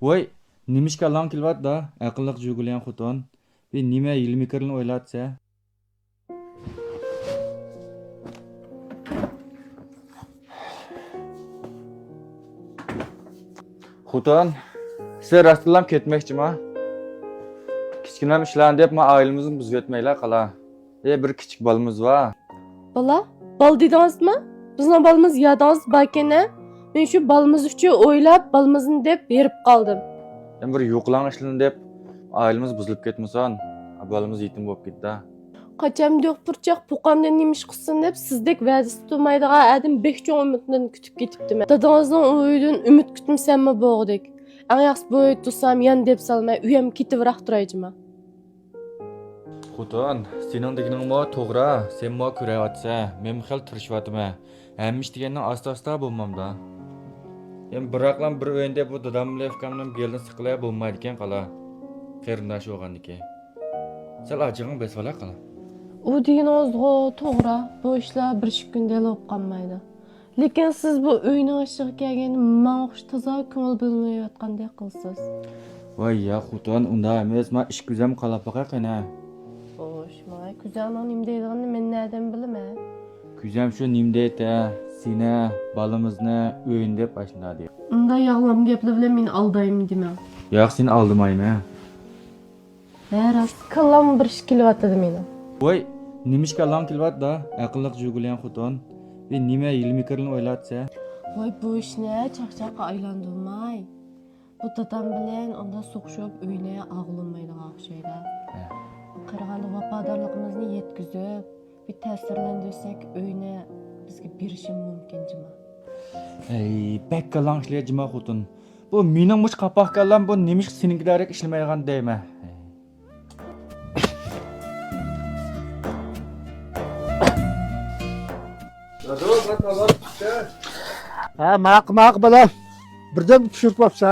Voy, nimishga lan kelvat da, aqlliq jugulayan xotin. Ve nima ilmikirini o'ylatsa. Xotin, siz rastlam ketmoqchimi? Kichkinam ishlarni deb men oilamizni buzib etmaylar qala. Bir kichik bolamiz var. Bala, bal dedingizmi? Bizning balimiz yadingiz barkana. Men shu balimiz uchun o'ylab, balimizni deb berib qoldim. Bir yo'qlan ishlarni deb oilamiz buzilib ketmasin. Bolamiz yetim bo'lib ketdi. Qacham yo'q purchoq po'qamdan nima ish qilsin deb sizdek va'dasi tutmaydigan adam bekcho'ng umiddan kutib ketibdiman. Dadangizning uyidan umid kutmasammi bo'g'dik. Eng yaxshi bu uy tutsam yan deb salmay uyam ketibroq turayjima. Xotin, sening deganingmi to'g'ri. Sen mo ko'rayotsa, men xil tirishyapman. Hammish degandan asta-asta bo'lmamda. Biroqlam bir o'yinda bu dadam bilan ukamning belini siqilay bo'lmaydi ekan qala. Qarindosh bo'lgandiki. Sal ajig'ing besala qala. U deganingizga to'g'ri, bu ishlar bir kunda bo'lib qolmaydi. Lekin siz bu uyning ishiga kelganda men o'xish toza ko'ngil bilmayotgandek qilsiz. Voy ya xotin, unda emas, men ish kuzam qolib qolqana. Xo'sh, men kuzamning nima deydigini men nerdan bilaman? Kuzam shu nim deydi, seni, balamizni o'yin deb ashna deydi. Unda yog'lam gaplar bilan men aldayman dema. Yo'q, seni aldamayman. Rost, kallam bir ish kelyapti meni. Voy, nimishga lan kelvat da, aqlliq jugulayan xotin. Ve nima ilmikirini o'ylatsa. Voy, bu ishni chaqchaqa aylantirmay. Bu dadam bilan unda so'qishib uyni og'ilmaydigan o'xshaydi. Qarag'anda vafodorligimizni yetkazib, bir ta'sirlantirsak uyni bizga berishi mumkin jima. Bekka lan ishlayjima xotin. Bu mening mush qapoqganlar bu nimish seninkilarga ishlamaydigan deyman. Ha, maq balam. Birdan tushirib qopsa.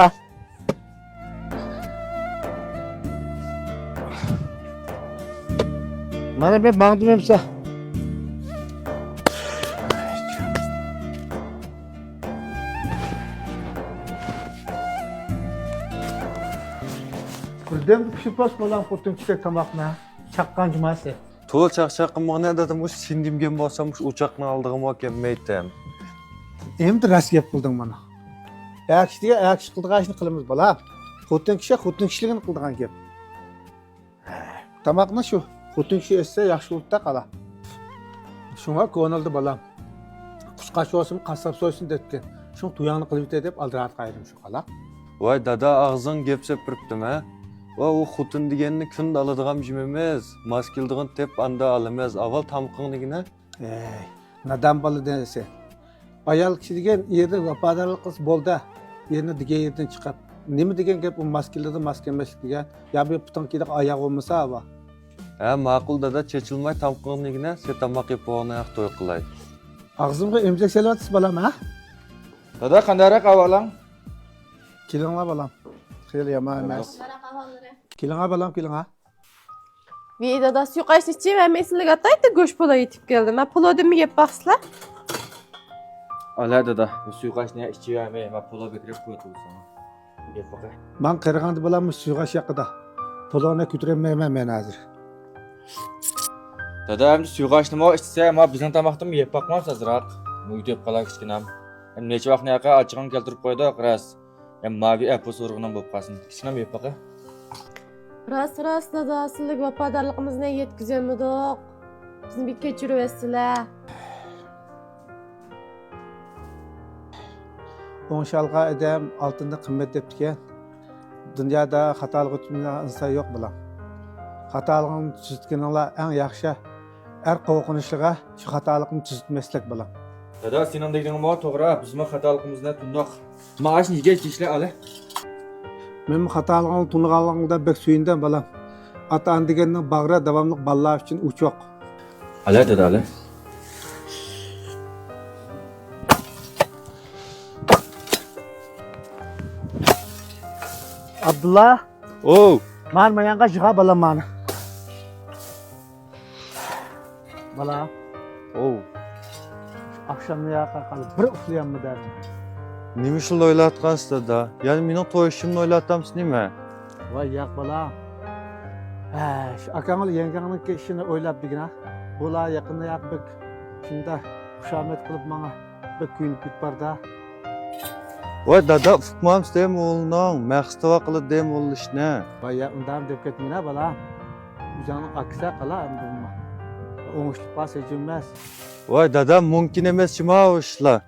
Mana men mangdim emsa. Birdan tushirib qopsa balam xotin kichik tamoqni chaqqan jumasi. To'l chaqchaqimni dedim, o'sha sindimgan bo'lsam, o'sha uchoqni oldig'im kelmaydi. Endi rast gap qilding mana. Yaxshiga yaxshi qildigan ishni qilamiz bola. Xotin kishiligini qildigan gap. Tamoqni shu xotin kishi essa yaxshi bo'libdi qala. Shunga ko'nildi bolam. Qushqash olsin, qassob so'ysin debgan. Shu tuyangni qilib yetay deb aldirat qayrim shu qala. Voy dada og'zing gapsab turibdimi? Va u xotin deganni kun oladigan jim emas, maskildigan deb anda olamiz. Avval tamqinligini. Nadam bola desa. Ayol kishi degan yerda vafodorlik qilsa bo'ldi. Yerni degan yerdan chiqib, nima degan gap u maskilda maskemaslik degan. Ya bu putonkilik oyoq bo'lmasa va. Ha, ma'qul dada chechilmay tamqinligini setamoq yaponi yoq to'y qilay. Og'zimga emzak salyapsiz bolam, ha? Dada qandarak avalang? Kelinglar bolam. Xeyli yomon emas. Kelinglar bolam, kelinglar. Videoda suqaysiz ichib, men sizlarga aytdi go'sht polo yetib keldi. Men polodimni yeb baqsizlar. Ala dada, bu suqashni ichiyamay, men polo bekirib qo'ydim. Yeb baqa. Men qaraganda bolam suyg'ash yaqida. Poloni ko'tarmayman men hozir. Dada, endi suqashni mo ichsa, men bizning tamoqni yeb baqmam azroq. Uyda yeb qolak kichkinam. Hem necha vaqtni yaqa achig'ini keltirib qo'ydi, qiras. Hem mavi apple so'rg'inan bo'lib qolsin. Kichkinam yeb baqa. Rost dada, sizlik vafodorligimizni yetkazolmadik. Bizni bir kechirib O'ngshalga adam oltinni qimmat debdikan. Dunyoda xatolik uchmagan inson yo'q bilan. Xatolikni tuzatganlar eng yaxshi. Er qo'rqinchliga shu xatolikni tuzatmaslik bilan. Dada, sening deganingmi to'g'ri, bizning xatoligimizni tundoq. Ma'ashni yig'ib ishla ala. Men xatoligimni tunganligimda bek suyundan bilan. Ata-ana deganning bag'ri davomli ballar uchun uchoq. Ala dada, ala. Abdullah, men mayanga jig'a balam mani. Bala. Akşamda yaqa qalib bir uxlayammi derdim. Nima shul o'ylatqansizlar da? Ya'ni mening to'y ishimni o'ylatamsiz nima? Voy yo'q bolam. Ha, shu akangil yengangniki ishini o'ylab bigina. Bular yaqinda yaqbik. Shunda xushomad qilib menga bir kuyinib bitbarda. Voy dada uqmamiz dem o'g'lining, maqsad qilib dem o'g'li ishni. Voy ya undan deb ketmina bolam. O'zingning aksa qala endi. O'ngishli pas ejinmas. Voy dada mumkin emas chima o ishlar.